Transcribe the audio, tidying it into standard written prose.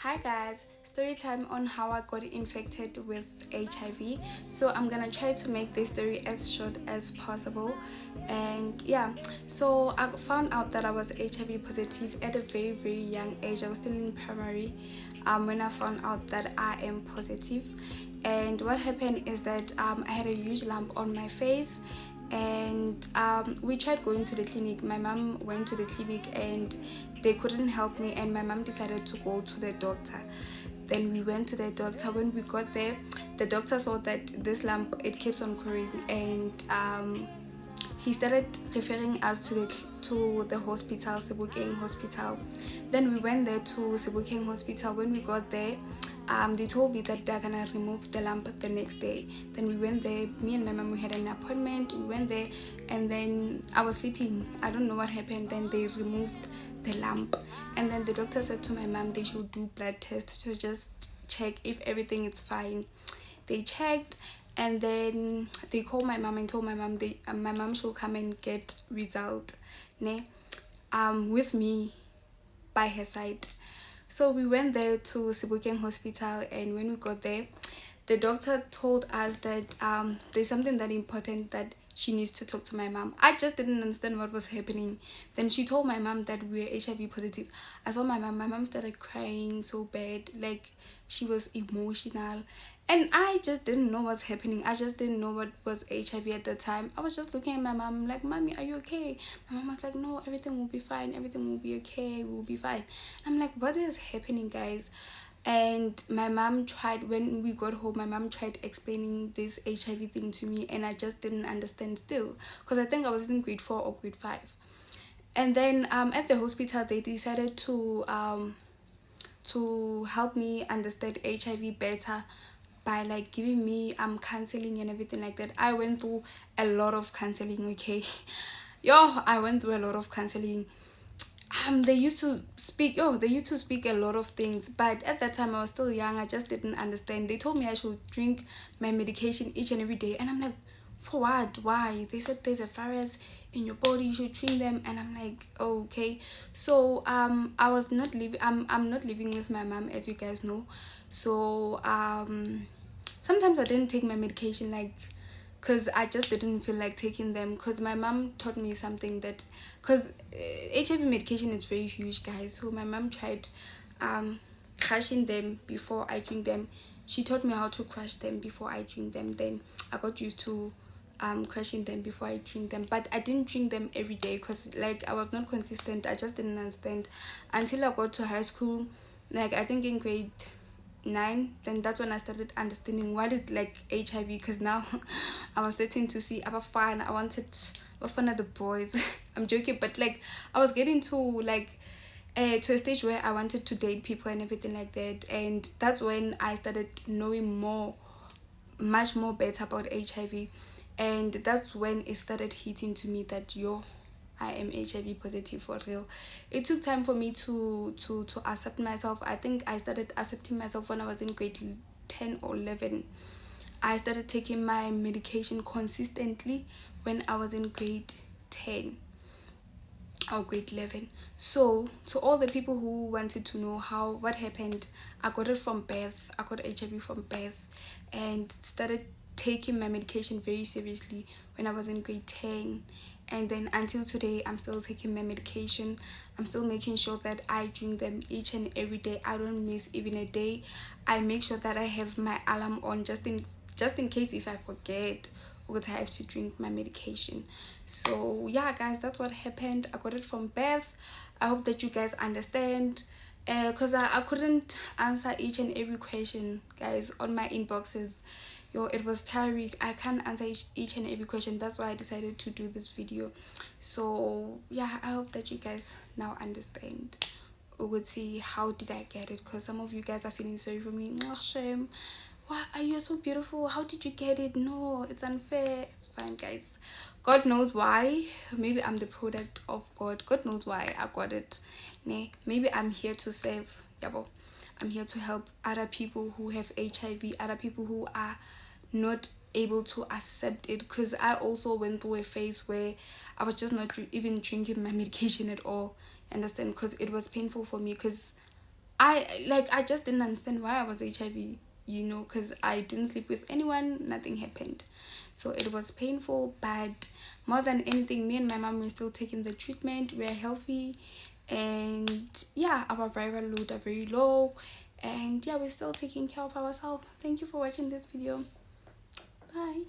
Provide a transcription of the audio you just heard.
Hi guys, story time on how I got infected with HIV. So I'm gonna try to make this story as short as possible. And yeah, so I found out that I was HIV positive at a very young age. I was still in primary when I found out that I am positive. And what happened is that I had a huge lump on my face, and we tried going to the clinic. My mom went to the clinic and they couldn't help me, and my mom decided to go to the doctor. Then we went to the doctor. When we got there, the doctor saw that this lump, it keeps on growing, and he started referring us to the hospital, Sebokeng Hospital. Then we went there to Sebokeng Hospital. When we got there, they told me that they're gonna remove the lump the next day. Then we went there, me and my mom, we had an appointment. We went there, and then I was sleeping. I don't know what happened. Then they removed the lump, and then the doctor said to my mom they should do blood tests to just check if everything is fine. They checked, and then they called my mom and told my mom my mom should come and get result with me by her side. So we went there to Sebokeng Hospital, and when we got there, the doctor told us that there's something that important that she needs to talk to my mom. I just didn't understand what was happening. Then she told my mom that we were HIV positive. I saw my mom started crying so bad, like she was emotional, and I just didn't know what's happening. I just didn't know what was HIV at the time. I was just looking at my mom like, "Mommy, are you okay?" My mom was like, "No, everything will be fine, everything will be okay, we'll be fine." I'm like, what is happening, guys? And my mom tried, when we got home, my mom tried explaining this HIV thing to me, and I just didn't understand still, because I think I was in grade 4 or grade 5. And then at the hospital, they decided to help me understand HIV better by like giving me counseling and everything like that. I went through a lot of counseling, okay? I went through a lot of counseling. They used to speak a lot of things, but at that time I was still young. I just didn't understand. They told me I should drink my medication each and every day, and I'm like, for what? Why? They said there's a virus in your body, you should drink them, and I'm like, oh, okay. So I was not living, I'm not living with my mom, as you guys know. So sometimes I didn't take my medication, like, because I just didn't feel like taking them, because my mom taught me something that, because HIV medication is very huge, guys. So my mom tried crushing them before I drink them. She taught me how to crush them before I drink them. Then I got used to crushing them before I drink them, but I didn't drink them every day, because like I was not consistent. I just didn't understand until I got to high school, like I think in grade 9. Then that's when I started understanding what is like HIV, because now I was starting to see fine. I wanted fun of the boys. I'm joking, but like I was getting to like to a stage where I wanted to date people and everything like that, and that's when I started knowing much more better about HIV. And that's when it started hitting to me that I am HIV positive for real. It took time for me to accept myself. I think I started accepting myself when I was in grade 10 or 11. I started taking my medication consistently when I was in grade 10 or grade 11. So to all the people who wanted to know what happened, I got it from birth. I got HIV from birth, and started taking my medication very seriously when I was in grade 10. And then until today, I'm still taking my medication. I'm still making sure that I drink them each and every day. I don't miss even a day. I make sure that I have my alarm on just in case if I forget, or I have to drink my medication. So yeah, guys, that's what happened. I got it from birth. I hope that you guys understand, because I couldn't answer each and every question, guys, on my inboxes. It was tiring. I can't answer each and every question. That's why I decided to do this video. So yeah, I hope that you guys now understand ukuthi how did I get it, because some of you guys are feeling sorry for me. Oh, shame. Why are you so beautiful? How did you get it? No, it's unfair. It's fine, guys. God knows why. Maybe I'm the product of God. God knows why I got it. Maybe I'm here to save. I'm here to help other people who have HIV, other people who are not able to accept it, because I also went through a phase where I was just not even drinking my medication at all. Understand? Because it was painful for me, because I just didn't understand why I was HIV, you know, because I didn't sleep with anyone, nothing happened. So it was painful, but more than anything, me and my mom were still taking the treatment. We're healthy, and yeah, our viral load are very low, and yeah, we're still taking care of ourselves. Thank you for watching this video. Bye.